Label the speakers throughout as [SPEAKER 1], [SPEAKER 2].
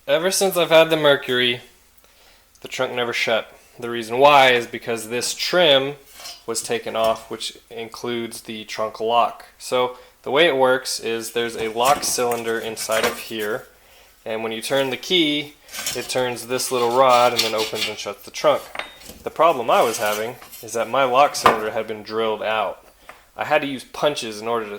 [SPEAKER 1] Ever since I've had the Mercury, the trunk never shut. The reason why is because this trim was taken off, which includes the trunk lock. So the way it works is there's a lock cylinder inside of here, and when you turn the key, it turns this little rod and then opens and shuts the trunk. The problem I was having is that my lock cylinder had been drilled out. I had to use punches in order to,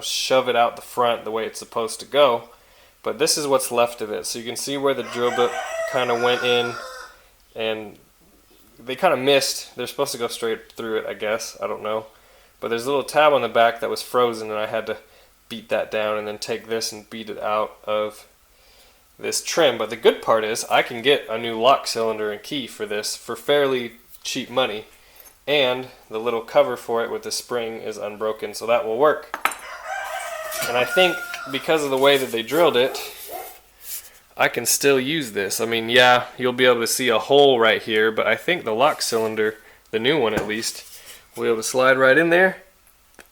[SPEAKER 1] shove it out the front the way it's supposed to go. But this is what's left of it. So you can see where the drill bit kind of went in, and they kind of missed. They're supposed to go straight through it, I guess. I don't know. But there's a little tab on the back that was frozen, and I had to beat that down and then take this and beat it out of this trim. But the good part is I can get a new lock cylinder and key for this for fairly cheap money. And the little cover for it with the spring is unbroken, so that will work. And I think because of the way that they drilled it, I can still use this. I mean, yeah, you'll be able to see a hole right here, but I think the lock cylinder, the new one at least, will be able to slide right in there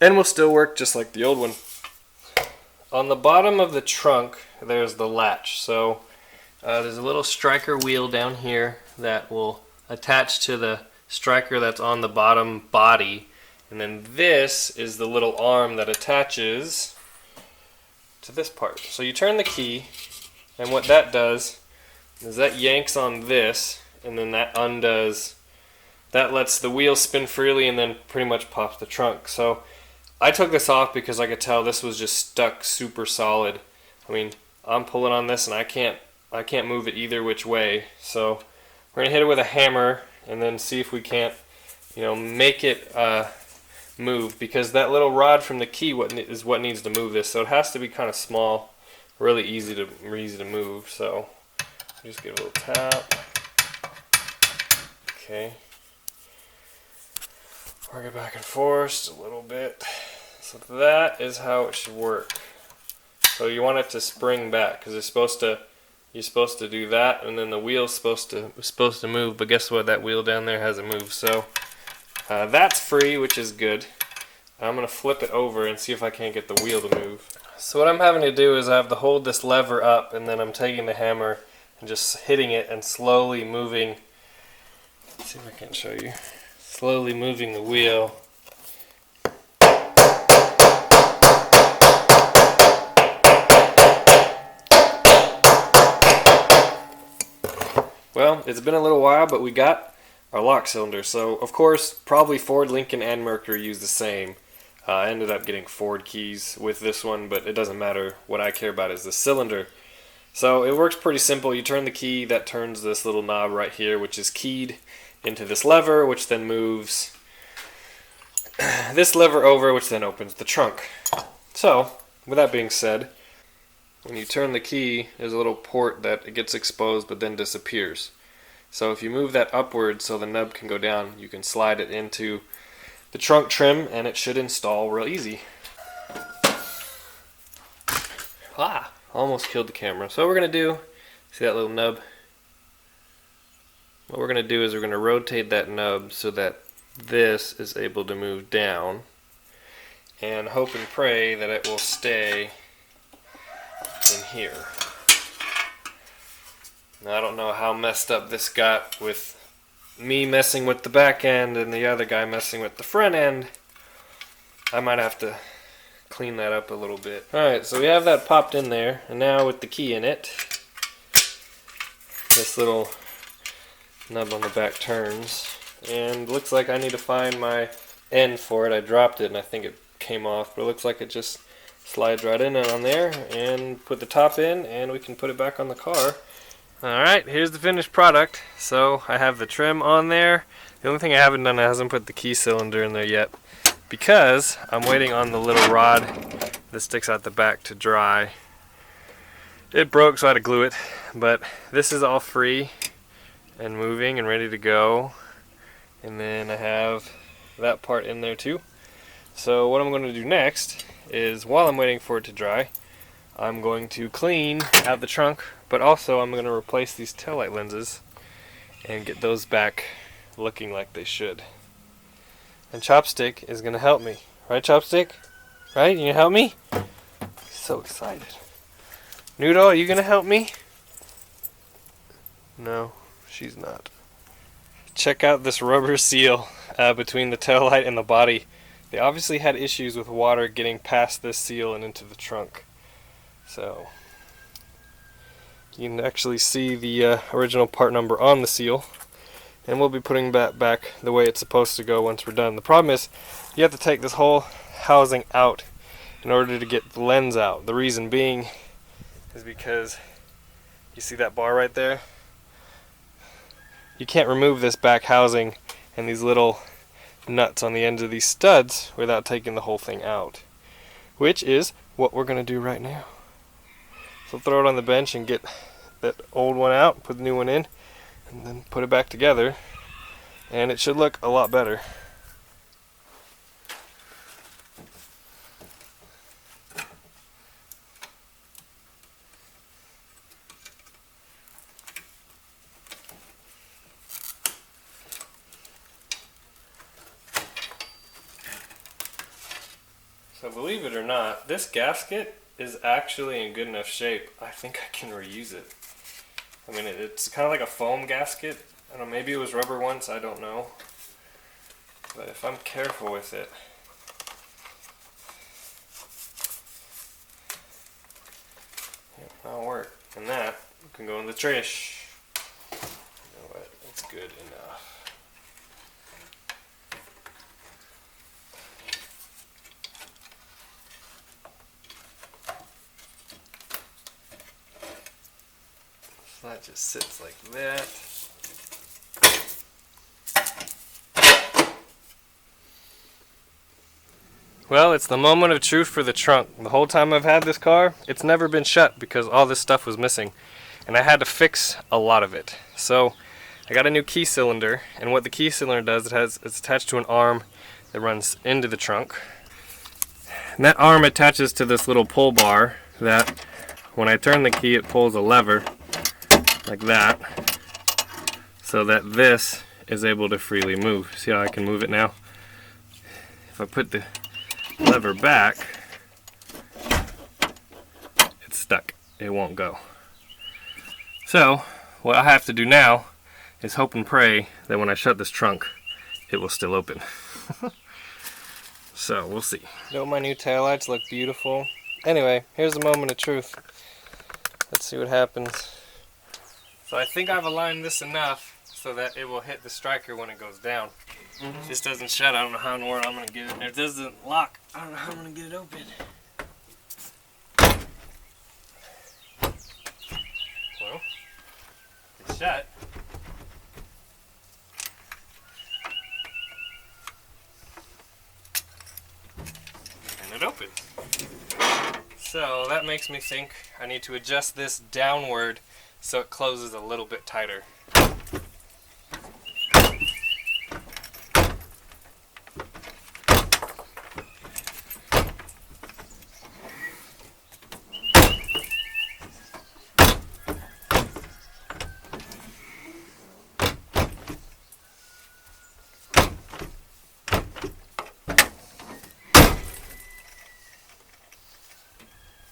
[SPEAKER 1] and will still work just like the old one. On the bottom of the trunk, there's the latch. So there's a little striker wheel down here that will attach to the striker that's on the bottom body. And then this is the little arm that attaches to this part. So you turn the key, and what that does is that yanks on this, and then that undoes. That lets the wheel spin freely and then pretty much pops the trunk. So I took this off because I could tell this was just stuck super solid. I mean, I'm pulling on this and I can't move it either which way. So we're gonna hit it with a hammer and then see if we can't, make it move, because that little rod from the key is what needs to move this. So it has to be kind of small, really easy to move. So just give it a little tap. Okay. Work it back and forth just a little bit. So that is how it should work. So you want it to spring back because you're supposed to do that, and then the wheel's supposed to move. But guess what? That wheel down there hasn't moved. So that's free, which is good. I'm gonna flip it over and see if I can't get the wheel to move. So what I'm having to do is I have to hold this lever up, and then I'm taking the hammer and just hitting it and slowly moving. Let's see if I can show you. Slowly moving the wheel. Well, it's been a little while, but we got our lock cylinder. So, of course, probably Ford, Lincoln, and Mercury use the same. I ended up getting Ford keys with this one, but it doesn't matter. What I care about is the cylinder. So it works pretty simple. You turn the key, that turns this little knob right here, which is keyed into this lever, which then moves this lever over, which then opens the trunk. So, with that being said, when you turn the key, there's a little port that it gets exposed but then disappears. So if you move that upward so the nub can go down, you can slide it into the trunk trim and it should install real easy. Almost killed the camera. So what we're going to do, see that little nub? What we're going to do is we're going to rotate that nub so that this is able to move down, and hope and pray that it will stay in here. Now I don't know how messed up this got with me messing with the back end and the other guy messing with the front end. I might have to clean that up a little bit. Alright, so we have that popped in there, and now with the key in it, this little nub on the back turns, and looks like I need to find my end for it. I dropped it and I think it came off, but it looks like it just slides right in on there, and put the top in and we can put it back on the car. Alright, here's the finished product. So I have the trim on there. The only thing I haven't done, I hasn't put the key cylinder in there yet, because I'm waiting on the little rod that sticks out the back to dry. It broke, so I had to glue it, but this is all free and moving and ready to go. And then I have that part in there too. So what I'm going to do next is, while I'm waiting for it to dry, I'm going to clean out the trunk, but also I'm going to replace these taillight lenses and get those back looking like they should. And Chopstick is going to help me. Right, Chopstick? Right? You going to help me? So excited. Noodle, are you going to help me? No, she's not. Check out this rubber seal between the taillight and the body. They obviously had issues with water getting past this seal and into the trunk. So you can actually see the original part number on the seal, and we'll be putting that back the way it's supposed to go once we're done. The problem is you have to take this whole housing out in order to get the lens out. The reason being is because you see that bar right there? You can't remove this back housing and these little nuts on the ends of these studs without taking the whole thing out, which is what we're going to do right now. So throw it on the bench and get that old one out, put the new one in, and then put it back together, and it should look a lot better. So believe it or not, this gasket is actually in good enough shape. I think I can reuse it. I mean, it's kind of like a foam gasket. I don't know, maybe it was rubber once, I don't know. But if I'm careful with it, that'll work. And that can go in the trash. You know what? It's good enough. So that just sits like that. Well, it's the moment of truth for the trunk. The whole time I've had this car, it's never been shut because all this stuff was missing. And I had to fix a lot of it. So I got a new key cylinder, and what the key cylinder does, it's attached to an arm that runs into the trunk. And that arm attaches to this little pull bar that when I turn the key, it pulls a lever like that, so that this is able to freely move. See how I can move it now? If I put the lever back, it's stuck. It won't go. So what I have to do now is hope and pray that when I shut this trunk, it will still open. So we'll see. Don't my new taillights look beautiful? Anyway, here's the moment of truth. Let's see what happens. So I think I've aligned this enough so that it will hit the striker when it goes down. If this doesn't shut, I don't know how in the world I'm going to get it. If this doesn't lock, I don't know how I'm going to get it open. Well, it's shut. And it opens. So that makes me think I need to adjust this downward so it closes a little bit tighter.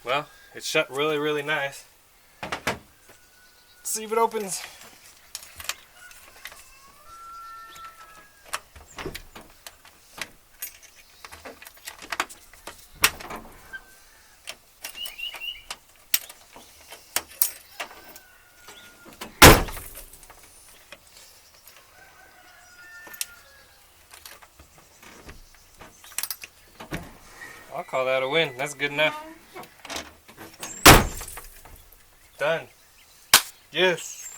[SPEAKER 1] Well, it's shut really, really nice. Let's see if it opens. I'll call that a win. That's good enough. Done. Yes.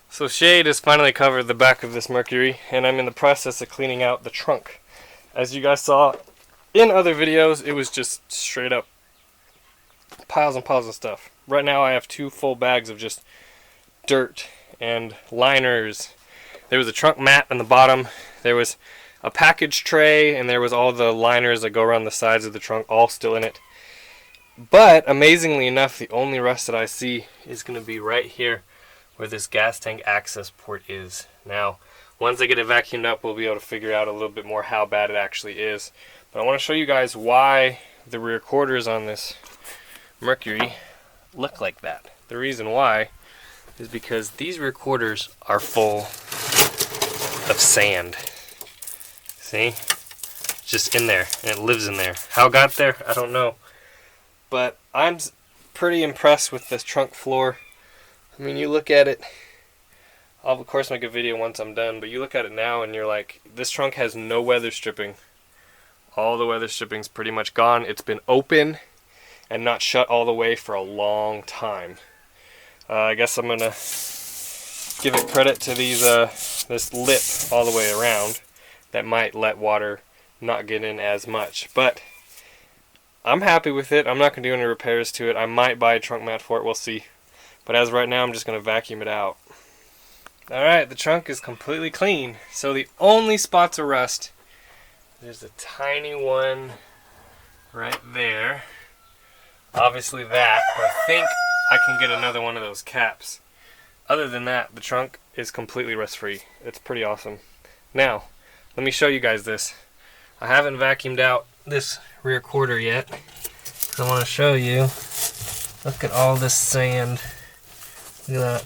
[SPEAKER 1] So shade has finally covered the back of this Mercury, and I'm in the process of cleaning out the trunk. As you guys saw in other videos, it was just straight up piles and piles of stuff. Right now I have 2 full bags of just dirt and liners. There was a trunk mat on the bottom. There was a package tray, and there was all the liners that go around the sides of the trunk, all still in it. But amazingly enough, the only rust that I see is going to be right here where this gas tank access port is. Now, once I get it vacuumed up, we'll be able to figure out a little bit more how bad it actually is. But I want to show you guys why the rear quarters on this Mercury look like that. The reason why is because these rear quarters are full of sand. See? Just in there, and it lives in there. How it got there, I don't know. But I'm pretty impressed with this trunk floor. I mean, you look at it, I'll of course make a video once I'm done, but you look at it now and you're like, this trunk has no weather stripping. All the weather stripping's pretty much gone. It's been open and not shut all the way for a long time. I guess I'm gonna give it credit to these this lip all the way around that might let water not get in as much, but I'm happy with it. I'm not gonna do any repairs to it. I might buy a trunk mat for it, we'll see. But as of right now, I'm just gonna vacuum it out. Alright, the trunk is completely clean. So the only spots of rust, there's a tiny one right there. Obviously that, but I think I can get another one of those caps. Other than that, the trunk is completely rust free. It's pretty awesome. Now, let me show you guys this. I haven't vacuumed out this rear quarter yet. I want to show you. Look at all this sand. Look at that.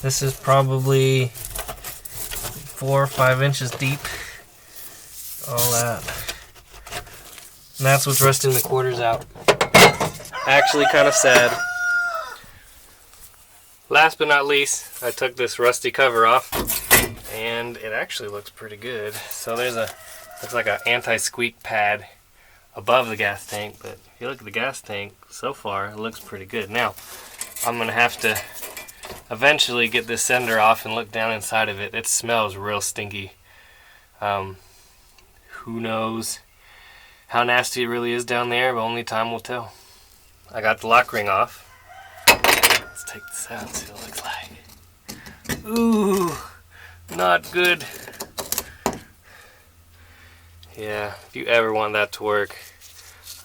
[SPEAKER 1] This is probably 4 or 5 inches deep. All that. And that's what's rusting the quarters out. Actually kind of sad. Last but not least, I took this rusty cover off and it actually looks pretty good. So there's looks like an anti-squeak pad above the gas tank, but if you look at the gas tank so far, it looks pretty good. Now, I'm gonna have to eventually get this sender off and look down inside of it. It smells real stinky. Who knows how nasty it really is down there, but only time will tell. I got the lock ring off. Let's take this out and see what it looks like. Ooh, not good. Yeah, if you ever want that to work,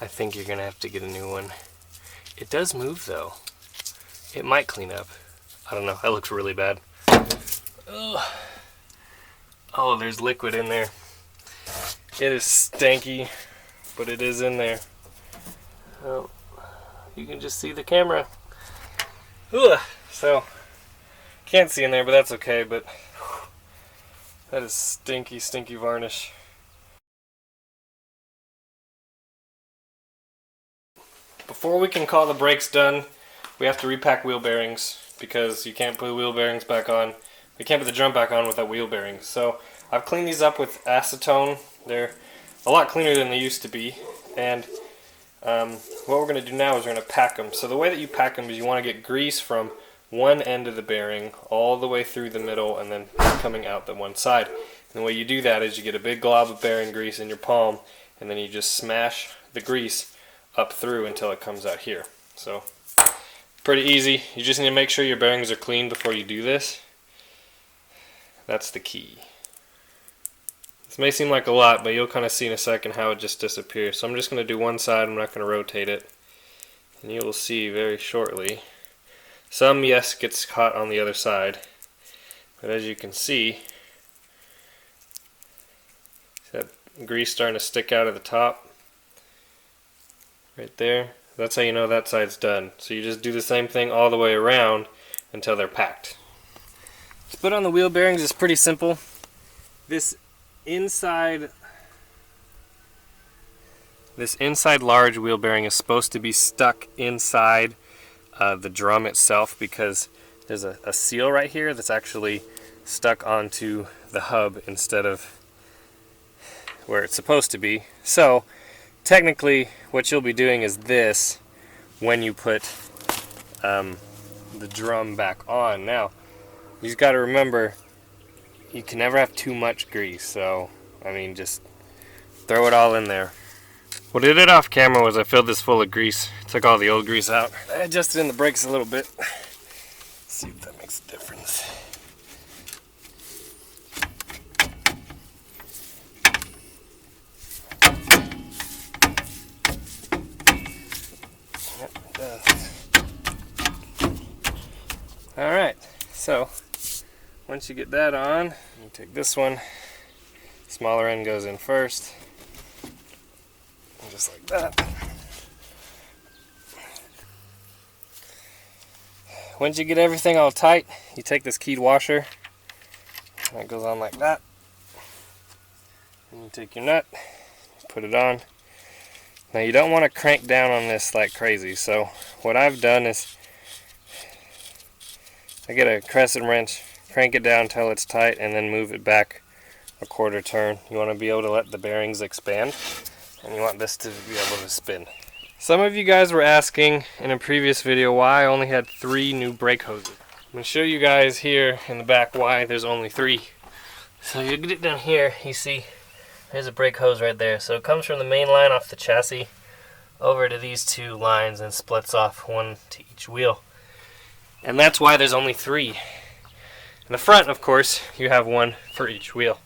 [SPEAKER 1] I think you're gonna have to get a new one. It does move though. It might clean up. I don't know, that looks really bad. Ugh. Oh, there's liquid in there. It is stanky, but it is in there. Oh, you can just see the camera. Ugh. So, can't see in there, but that's okay, but that is stinky, stinky varnish. Before we can call the brakes done, we have to repack wheel bearings because you can't put the wheel bearings back on. We can't put the drum back on without wheel bearings. So I've cleaned these up with acetone. They're a lot cleaner than they used to be. And what we're going to do now is we're going to pack them. So the way that you pack them is you want to get grease from one end of the bearing all the way through the middle and then coming out the one side. And the way you do that is you get a big glob of bearing grease in your palm and then you just smash the grease up through until it comes out here. So pretty easy. You just need to make sure your bearings are clean before you do this. That's the key. This may seem like a lot, but you'll kind of see in a second how it just disappears. So I'm just going to do one side. I'm not going to rotate it. And you will see very shortly. Some, yes, gets caught on the other side. But as you can see, that grease starting to stick out of the top. Right there. That's how you know that side's done. So you just do the same thing all the way around until they're packed. To put on the wheel bearings is pretty simple. This inside large wheel bearing is supposed to be stuck inside the drum itself because there's a seal right here that's actually stuck onto the hub instead of where it's supposed to be. So technically what you'll be doing is this when you put the drum back on. Now you just got to remember you can never have too much grease, so I mean just throw it all in there. What I did off camera was I filled this full of grease, took all the old grease out. I adjusted in the brakes a little bit. See if that makes a difference. Yep, it does. Alright, so once you get that on, you take this one, smaller end goes in first, and just like that. once you get everything all tight, you take this keyed washer, and it goes on like that. And you take your nut, put it on. Now you don't want to crank down on this like crazy, so what I've done is I get a crescent wrench, crank it down until it's tight, and then move it back a quarter turn. You want to be able to let the bearings expand, and you want this to be able to spin. Some of you guys were asking in a previous video why I only had 3 new brake hoses. I'm going to show you guys here in the back why there's only 3. So you get it down here, you see there's a brake hose right there. So it comes from the main line off the chassis over to these 2 lines and splits off 1 to each wheel. And that's why there's only 3. In the front, of course, you have 1 for each wheel.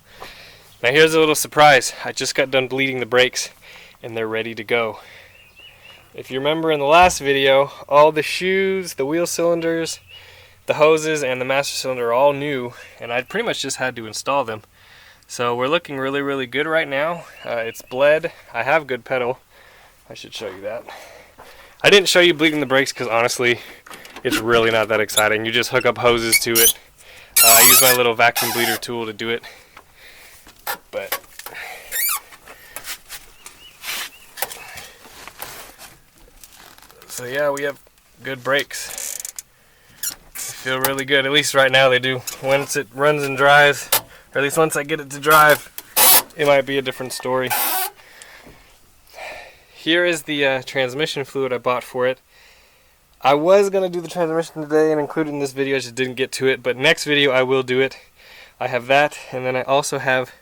[SPEAKER 1] Now here's a little surprise. I just got done bleeding the brakes and they're ready to go. If you remember in the last video, all the shoes, the wheel cylinders, the hoses, and the master cylinder are all new, and I pretty much just had to install them. So we're looking really, really good right now. It's bled. I have good pedal. I should show you that. I didn't show you bleeding the brakes because honestly, it's really not that exciting. You just hook up hoses to it. I use my little vacuum bleeder tool to do it. But so yeah, we have good brakes. They feel really good, at least right now they do. Once it runs and drives, or at least once I get it to drive, it might be a different story. Here is the transmission fluid I bought for it. I was going to do the transmission today and include it in this video, I just didn't get to it, but next video I will do it. I have that, and then I also have